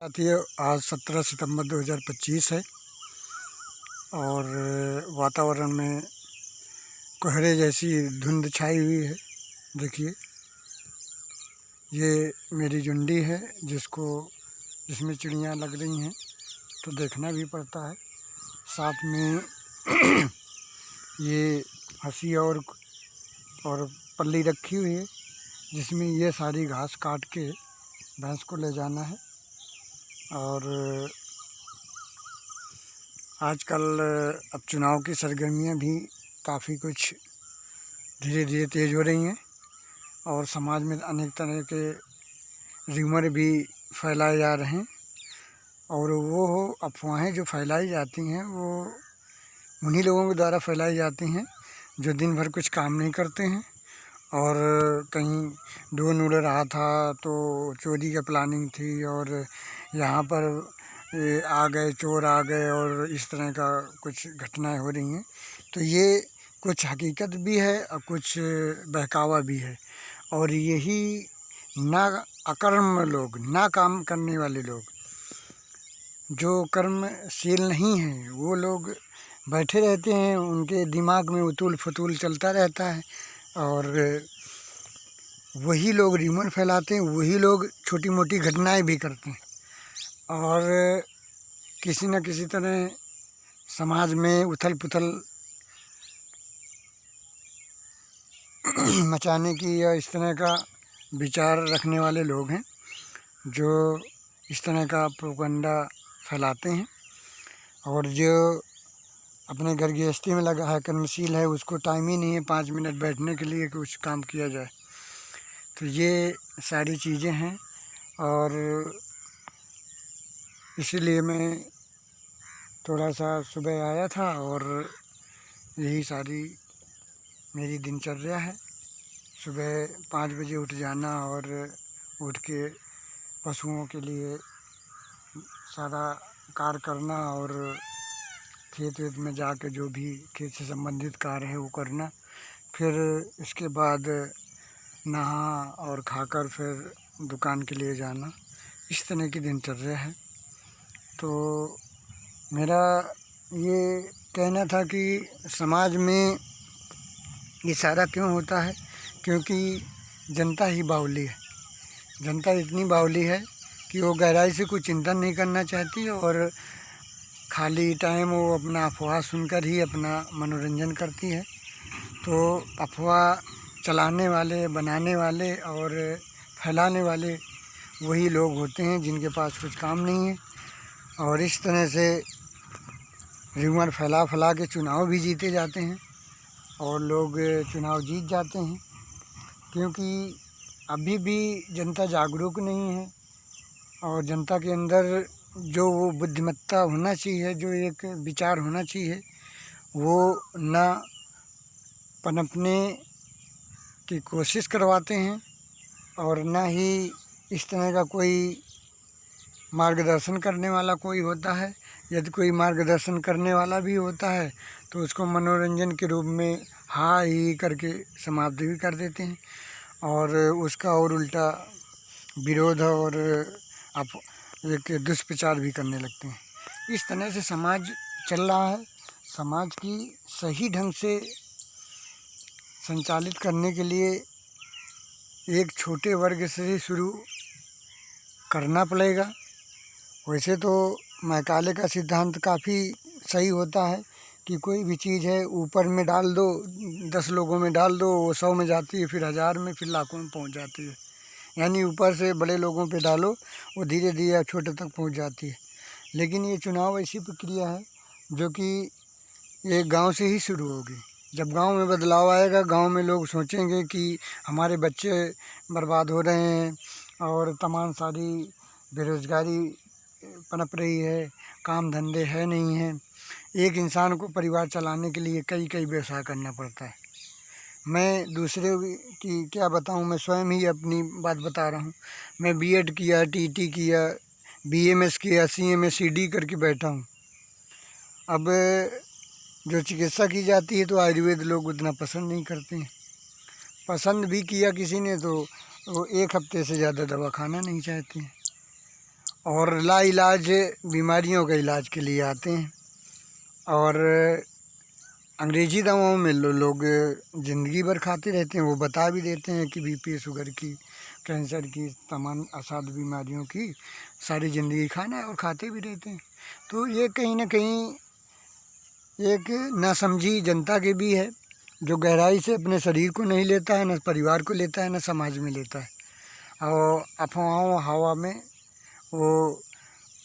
साथियों, आज 17 सितंबर 2025 है और वातावरण में कोहरे जैसी धुंध छाई हुई है। देखिए, ये मेरी जुंडी है जिसमें चिड़ियाँ लग रही हैं, तो देखना भी पड़ता है। साथ में ये हंसी और पल्ली रखी हुई है, जिसमें ये सारी घास काट के भैंस को ले जाना है। और आजकल अब चुनाव की सरगर्मियाँ भी काफ़ी कुछ धीरे धीरे तेज़ हो रही हैं और समाज में अनेक तरह के र्यूमर भी फैलाए जा रहे हैं। और वो अफवाहें जो फैलाई जाती हैं वो उन्हीं लोगों के द्वारा फैलाई जाती हैं जो दिन भर कुछ काम नहीं करते हैं और कहीं ड्रोन उड़ रहा था तो चोरी का प्लानिंग थी और यहाँ पर आ गए, चोर आ गए और इस तरह का कुछ घटनाएं हो रही हैं। तो ये कुछ हकीकत भी है और कुछ बहकावा भी है। और यही अकर्म लोग, ना काम करने वाले लोग, जो कर्मशील नहीं हैं, वो लोग बैठे रहते हैं, उनके दिमाग में उतूल फतूल चलता रहता है और वही लोग र्यूमर फैलाते हैं, वही लोग छोटी मोटी घटनाएं भी करते हैं और किसी न किसी तरह समाज में उथल पुथल मचाने की या इस तरह का विचार रखने वाले लोग हैं जो इस तरह का प्रोपेगेंडा फैलाते हैं। और जो अपने घर गृहस्थी में लगा है, कर्मशील है, उसको टाइम ही नहीं है 5 मिनट बैठने के लिए कुछ काम किया जाए। तो ये सारी चीज़ें हैं और इसीलिए मैं थोड़ा सा सुबह आया था और यही सारी मेरी दिनचर्या है। सुबह 5 बजे उठ जाना और उठ के पशुओं के लिए सारा कार्य करना और खेत वेत में जाके जो भी खेत से संबंधित कार्य है वो करना। फिर इसके बाद नहा और खाकर फिर दुकान के लिए जाना। इस तरह की दिनचर्या है। तो मेरा ये कहना था कि समाज में ये सारा क्यों होता है, क्योंकि जनता ही बावली है। जनता इतनी बावली है कि वो गहराई से कुछ चिंतन नहीं करना चाहती और खाली टाइम वो अपना अफवाह सुनकर ही अपना मनोरंजन करती है। तो अफवाह चलाने वाले, बनाने वाले और फैलाने वाले वही लोग होते हैं जिनके पास कुछ काम नहीं है और इस तरह से र्यूमर फैला के चुनाव भी जीते जाते हैं और लोग चुनाव जीत जाते हैं। क्योंकि अभी भी जनता जागरूक नहीं है और जनता के अंदर जो वो बुद्धिमत्ता होना चाहिए, जो एक विचार होना चाहिए, वो ना पनपने की कोशिश करवाते हैं और ना ही इस तरह का कोई मार्गदर्शन करने वाला कोई होता है। यदि कोई मार्गदर्शन करने वाला भी होता है तो उसको मनोरंजन के रूप में हाँ ही करके समाप्त भी कर देते हैं और उसका और उल्टा विरोध और एक दुष्प्रचार भी करने लगते हैं। इस तरह से समाज चल रहा है। समाज की सही ढंग से संचालित करने के लिए एक छोटे वर्ग से ही शुरू करना पड़ेगा। वैसे तो मैकाले का सिद्धांत काफ़ी सही होता है कि कोई भी चीज़ है ऊपर में डाल दो, 10 लोगों में डाल दो, वो 100 में जाती है, फिर 1000 में, फिर लाखों में पहुंच जाती है। यानी ऊपर से बड़े लोगों पे डालो, वो धीरे धीरे छोटे तक पहुंच जाती है। लेकिन ये चुनाव ऐसी प्रक्रिया है जो कि ये गांव से ही शुरू होगी। जब गांव में बदलाव आएगा, गांव में लोग सोचेंगे कि हमारे बच्चे बर्बाद हो रहे हैं और तमाम सारी बेरोज़गारी पनप रही है, काम धंधे है नहीं हैं। एक इंसान को परिवार चलाने के लिए कई कई व्यवसाय करना पड़ता है। मैं दूसरे की क्या बताऊं, मैं स्वयं ही अपनी बात बता रहा हूं। मैं बीएड किया, टीटी किया, बीएमएस किया, सीएमएस डी करके बैठा हूं। अब जो चिकित्सा की जाती है तो आयुर्वेद लोग उतना पसंद नहीं करते हैं। पसंद भी किया किसी ने तो वो 1 हफ्ते से ज़्यादा दवा खाना नहीं चाहते हैं। और लाइलाज बीमारियों का इलाज के लिए आते हैं। और अंग्रेज़ी दवाओं में लोग ज़िंदगी भर खाते रहते हैं। वो बता भी देते हैं कि बीपी, शुगर की, कैंसर की, तमाम असाध्य बीमारियों की सारी ज़िंदगी खाना है और खाते भी रहते हैं। तो ये कहीं ना कहीं एक नासमझी जनता के भी है, जो गहराई से अपने शरीर को नहीं लेता है, न परिवार को लेता है, न समाज में लेता है। और अफवाहों हवा में वो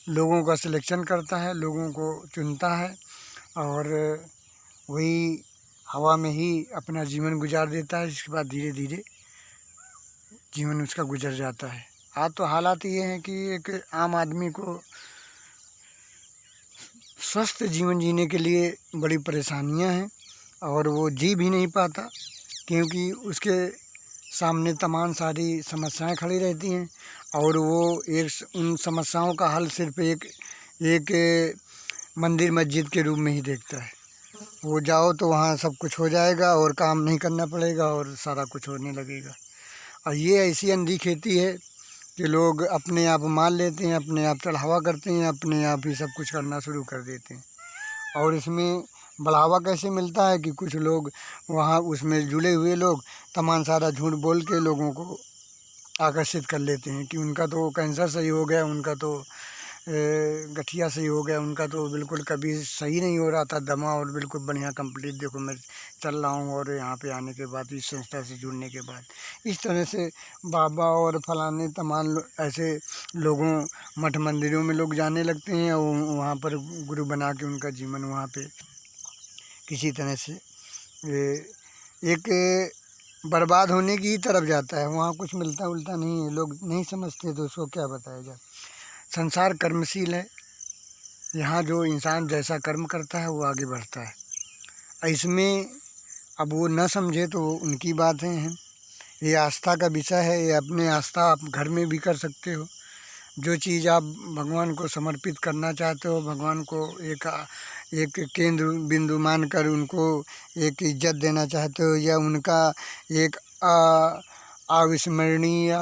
लोगों का सिलेक्शन करता है, लोगों को चुनता है और वही हवा में ही अपना जीवन गुजार देता है, जिसके बाद धीरे धीरे जीवन उसका गुजर जाता है। आज तो हालात ये हैं कि एक आम आदमी को स्वस्थ जीवन जीने के लिए बड़ी परेशानियां हैं और वो जी भी नहीं पाता, क्योंकि उसके सामने तमाम सारी समस्याएं खड़ी रहती हैं और वो उन समस्याओं का हल सिर्फ एक मंदिर मस्जिद के रूप में ही देखता है। वो जाओ तो वहाँ सब कुछ हो जाएगा और काम नहीं करना पड़ेगा और सारा कुछ होने लगेगा। और ये ऐसी अंधी खेती है कि लोग अपने आप मान लेते हैं, अपने आप चढ़ावा करते हैं, अपने आप ही सब कुछ करना शुरू कर देते हैं। और इसमें बढ़ावा कैसे मिलता है कि कुछ लोग वहाँ उसमें जुड़े हुए लोग तमाम सारा झूठ बोल के लोगों को आकर्षित कर लेते हैं कि उनका तो कैंसर सही हो गया, उनका तो गठिया सही हो गया, उनका तो बिल्कुल कभी सही नहीं हो रहा था दमा, और बिल्कुल बढ़िया कंप्लीट देखो मैं चल रहा हूँ। और यहाँ पे आने के बाद, इस संस्था से जुड़ने के बाद, इस तरह से बाबा और फलाने तमाम ऐसे लोगों मठ मंदिरों में लोग जाने लगते हैं और वहाँ पर गुरु बना के उनका जीवन वहाँ पे किसी तरह से एक बर्बाद होने की तरफ जाता है। वहाँ कुछ मिलता उलता नहीं है, लोग नहीं समझते तो उसको क्या बताया जाए। संसार कर्मशील है, यहाँ जो इंसान जैसा कर्म करता है वो आगे बढ़ता है। इसमें अब वो न समझे तो उनकी बातें हैं, ये आस्था का विषय है। ये अपने आस्था आप घर में भी कर सकते हो। जो चीज़ आप भगवान को समर्पित करना चाहते हो, भगवान को एक केंद्र बिंदु मानकर उनको एक इज्जत देना चाहते हो, या उनका एक अविस्मरणीय या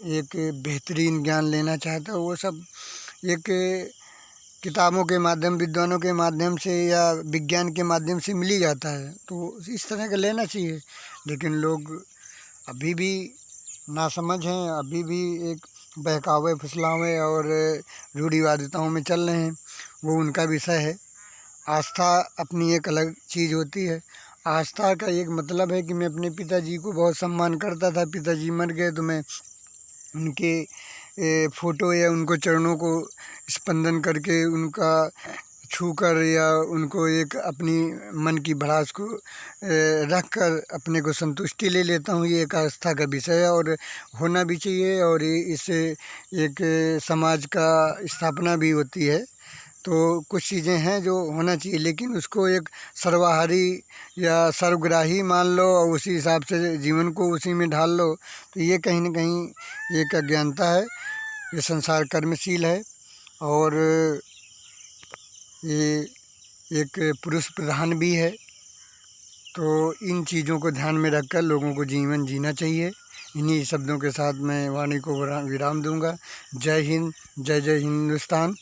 एक बेहतरीन ज्ञान लेना चाहते हो, वो सब एक किताबों के माध्यम, विद्वानों के माध्यम से या विज्ञान के माध्यम से मिल ही जाता है। तो इस तरह का लेना चाहिए। लेकिन लोग अभी भी नासमझ हैं, अभी भी एक बहकावे फुसलावे और रूढ़िवादिताओं में चल रहे हैं। वो उनका विषय है। आस्था अपनी एक अलग चीज़ होती है। आस्था का एक मतलब है कि मैं अपने पिताजी को बहुत सम्मान करता था, पिताजी मर गए तो मैं उनके फ़ोटो या उनको चरणों को स्पंदन करके, उनका छूकर या उनको एक अपनी मन की भड़ास को रख कर अपने को संतुष्टि ले लेता हूँ। ये एक आस्था का विषय है और होना भी चाहिए, और इससे एक समाज का स्थापना भी होती है। तो कुछ चीज़ें हैं जो होना चाहिए, लेकिन उसको एक सर्वहारी या सर्वग्राही मान लो और उसी हिसाब से जीवन को उसी में ढाल लो, तो ये कहीं ना कहीं एक अज्ञानता है। ये संसार कर्मशील है और ये एक पुरुष प्रधान भी है। तो इन चीज़ों को ध्यान में रखकर लोगों को जीवन जीना चाहिए। इन्हीं शब्दों के साथ मैं वाणी को विराम दूंगा। जय हिंद, जय जय हिंदुस्तान।